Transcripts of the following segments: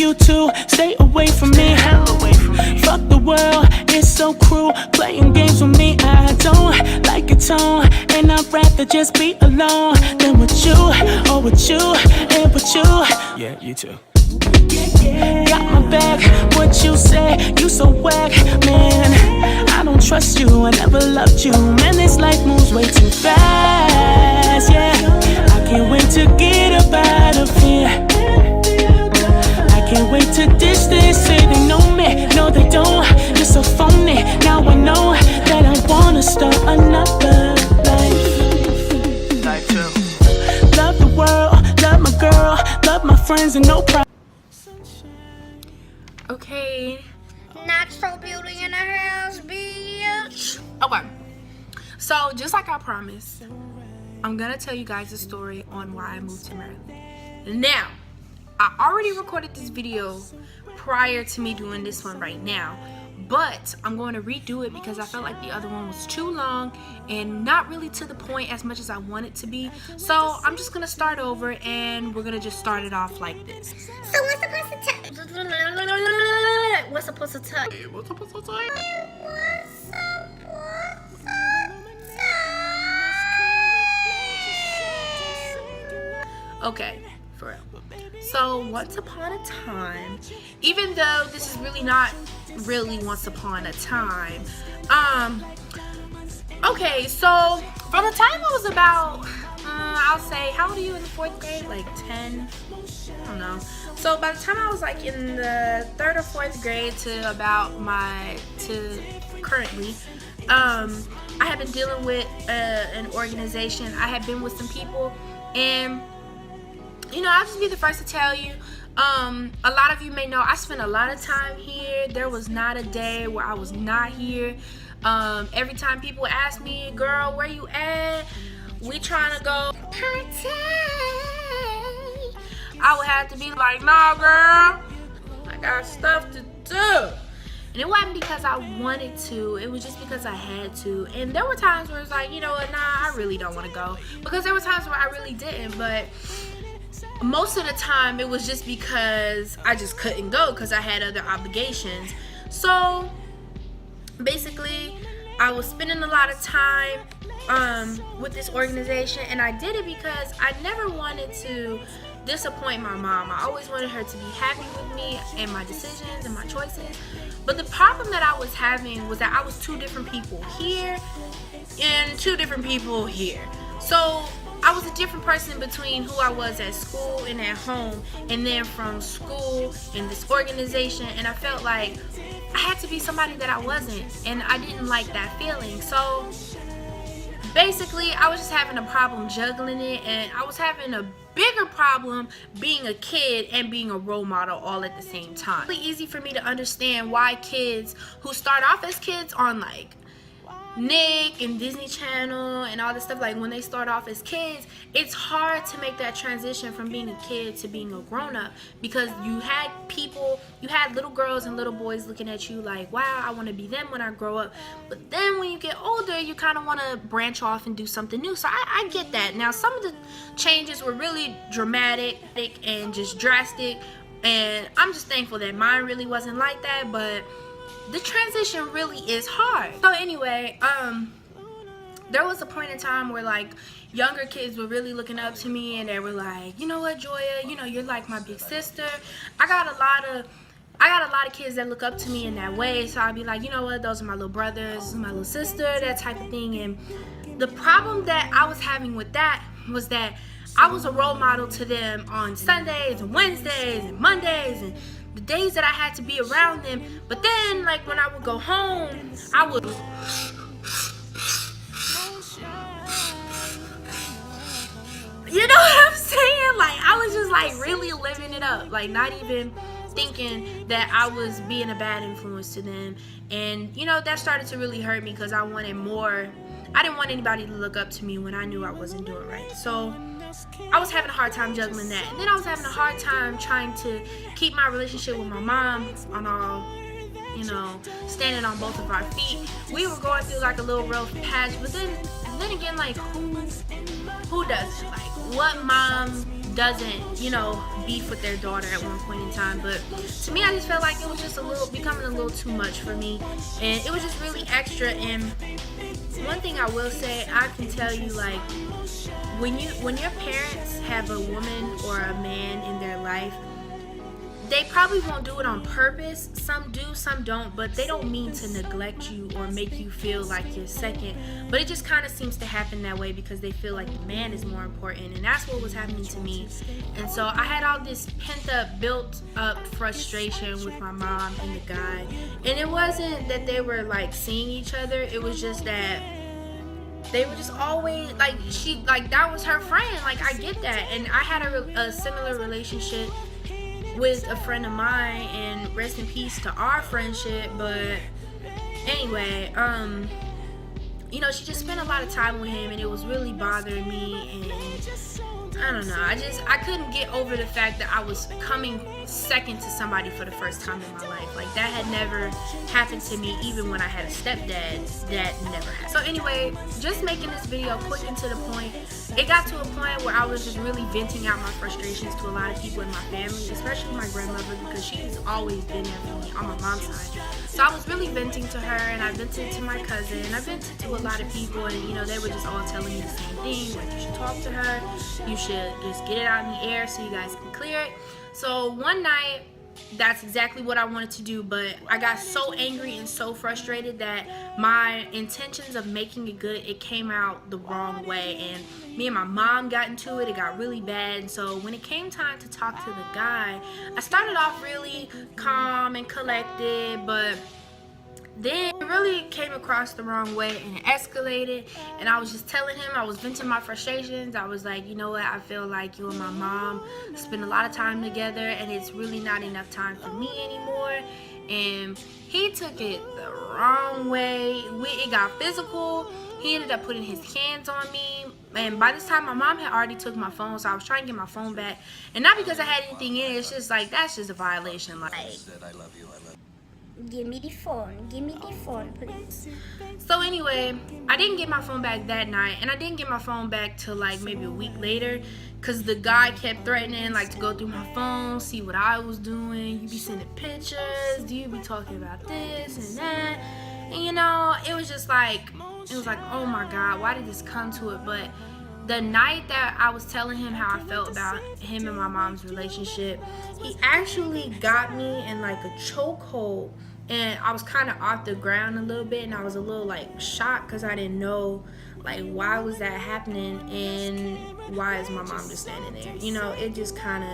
you too. Stay away from me, hell away from me. Fuck the world, it's so cruel. Playing games with me, I don't like your tone. And I'd rather just be alone than with you, or with you, and with you. Yeah, you too. Got my back, what you say, you so whack, man. I don't trust you, I never loved you. Man, this life moves way too fast, yeah. I can't wait to get up out of here. I can't wait to ditch this, say they know me, no they don't. You're so phony, now I know that I wanna start another life. Life too. Love the world, love my girl, love my friends and no problem. Okay, natural beauty in the house, bitch. Okay, so just like I promised, I'm gonna tell you guys a story on why I moved to Maryland. Now, I already recorded this video prior to me doing this one right now, but I'm going to redo it because I felt like the other one was too long and not really to the point as much as I want it to be. So I'm just gonna start over and we're gonna just start it off like this. So what's supposed to tell? What's supposed to tell? What's supposed to tell? Okay, for real. So once upon a time, even though this is really not really once upon a time, okay, so from the time I was about, I'll say, how old are you in the 4th grade? Like 10? I don't know. So by the time I was like in the 3rd or 4th grade to about currently, I had been dealing with an organization. I had been with some people, and you know, I'll just be the first to tell you, a lot of you may know I spent a lot of time here. There was not a day where I was not here. Every time people ask me, girl, where you at? We trying to go party. I would have to be like, nah, girl, I got stuff to do. And it wasn't because I wanted to, it was just because I had to. And there were times where it's like, you know what, nah, I really don't want to go. Because there were times where I really didn't, but most of the time it was just because I just couldn't go because I had other obligations. So basically I was spending a lot of time with this organization, and I did it because I never wanted to disappoint my mom. I always wanted her to be happy with me and my decisions and my choices. But the problem that I was having was that I was 2 different people here and 2 different people here. So I was a different person between who I was at school and at home, and then from school and this organization, and I felt like I had to be somebody that I wasn't, and I didn't like that feeling. So basically I was just having a problem juggling it, and I was having a bigger problem being a kid and being a role model all at the same time. It's really easy for me to understand why kids who start off as kids on like Nick and Disney Channel and all this stuff, like when they start off as kids, it's hard to make that transition from being a kid to being a grown-up, because you had little girls and little boys looking at you like, wow, I want to be them when I grow up. But then when you get older, you kind of want to branch off and do something new. So I get that. Now some of the changes were really dramatic and just drastic, and I'm just thankful that mine really wasn't like that, but the transition really is hard. So anyway, there was a point in time where like younger kids were really looking up to me, and they were like, you know what, Joya, you know, you're like my big sister. I got a lot of kids that look up to me in that way, so I'd be like, you know what, those are my little brothers, my little sister, that type of thing. And the problem that I was having with that was that I was a role model to them on Sundays and Wednesdays and Mondays and the days that I had to be around them. But then like when I would go home, I would you know what I'm saying? Like I was just like really living it up, like not even thinking that I was being a bad influence to them. And you know, that started to really hurt me because I wanted more. I didn't want anybody to look up to me when I knew I wasn't doing right. So I was having a hard time juggling that. And then I was having a hard time trying to keep my relationship with my mom on all, you know, standing on both of our feet. We were going through like a little rough patch, but then again, like who doesn't? Like what mom doesn't, you know, beef with their daughter at one point in time. But to me, I just felt like it was just becoming a little too much for me, and it was just really extra. And one thing I will say, I can tell you, like, when your parents have a woman or a man in their life, they probably won't do it on purpose. Some do, some don't, but they don't mean to neglect you or make you feel like you're second. But it just kind of seems to happen that way because they feel like the man is more important, and that's what was happening to me. And so I had all this built up frustration with my mom and the guy. And it wasn't that they were like seeing each other, it was just that they were just always like, that was her friend. Like, I get that. And I had a similar relationship with a friend of mine, and rest in peace to our friendship. But anyway, you know, she just spent a lot of time with him, and it was really bothering me. And I don't know, I couldn't get over the fact that I was coming second to somebody for the first time in my life. Like, that had never happened to me, even when I had a stepdad. That never happened. So anyway, just making this video quick and to the point, it got to a point where I was just really venting out my frustrations to a lot of people in my family, especially my grandmother, because she's always been there for me on my mom's side. So I was really venting to her, and I vented to my cousin, and I vented to a lot of people, and you know, they were just all telling me the same thing, like, you should talk to her, you should just get it out in the air so you guys can clear it. So one night, that's exactly what I wanted to do, but I got so angry and so frustrated that my intentions of making it good, it came out the wrong way, and me and my mom got into it. It got really bad. And so when it came time to talk to the guy, I started off really calm and collected, but then it really came across the wrong way, and it escalated. And I was just telling him, I was venting my frustrations. I was like, you know what, I feel like you and my mom spend a lot of time together, and it's really not enough time for me anymore. And he took it the wrong way. It got physical. He ended up putting his hands on me, and by this time my mom had already took my phone, so I was trying to get my phone back. And not because I had anything in it, it's just like, that's just a violation. Like, I love you. Give me the phone, please. So anyway, I didn't get my phone back that night, and I didn't get my phone back till like maybe a week later, because the guy kept threatening like to go through my phone, see what I was doing. You be sending pictures, do you be talking about this and that? And you know, it was like, oh my God, why did this come to it? But the night that I was telling him how I felt about him and my mom's relationship, he actually got me in like a chokehold, and I was kind of off the ground a little bit, and I was a little like shocked because I didn't know like why was that happening, and why is my mom just standing there? You know, it kind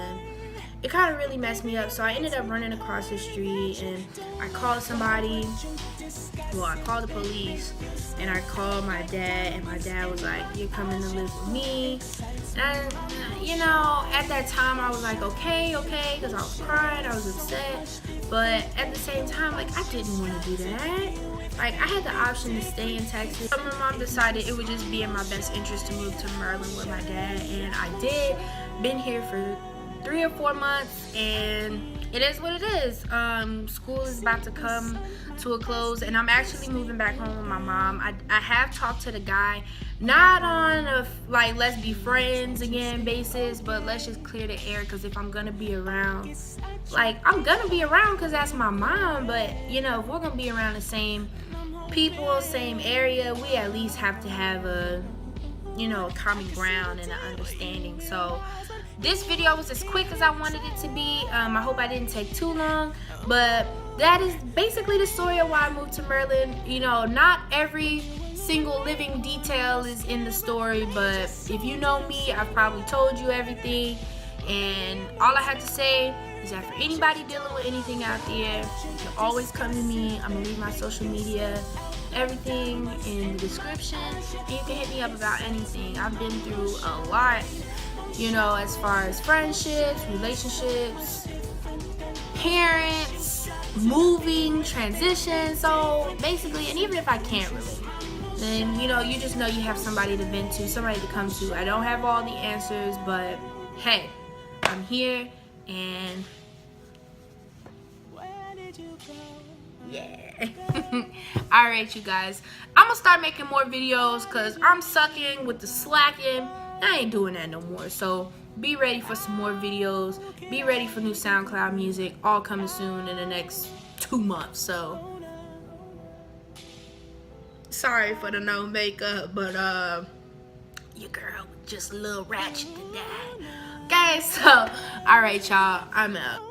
of really messed me up. So I ended up running across the street, and I called somebody. Well, I called the police, and I called my dad, and my dad was like, you're coming to live with me. And you know, at that time I was like, okay, because I was crying, I was upset, but at the same time, like, I didn't want to do that. Like, I had the option to stay in Texas, but my mom decided it would just be in my best interest to move to Maryland with my dad, and I did. Been here for 3 or 4 months, and it is what it is. School is about to come to a close, and I'm actually moving back home with my mom. I have talked to the guy, not on a like let's be friends again basis, but let's just clear the air, because if I'm gonna be around, like, I'm gonna be around because that's my mom, but you know, if we're gonna be around the same people, same area, we at least have to have a, you know, a common ground and an understanding. So this video was as quick as I wanted it to be. I hope I didn't take too long, but that is basically the story of why I moved to Maryland. You know, not every single living detail is in the story, but if you know me, I've probably told you everything. And all I have to say is that for anybody dealing with anything out there, you can always come to me. I'm gonna leave my social media, everything in the description, and you can hit me up about anything. I've been through a lot, you know, as far as friendships, relationships, parents, moving, transition. So basically, and even if I can't relate, then, you know, you just know you have somebody to vent to, somebody to come to. I don't have all the answers, but hey, I'm here, and yeah. Alright, you guys, I'm gonna start making more videos because I'm sucking with the slacking. I ain't doing that no more. So be ready for some more videos. Be ready for new SoundCloud music, all coming soon in the next 2 months. So sorry for the no makeup, but your girl just a little ratchet to that. Okay, so alright y'all, I'm out.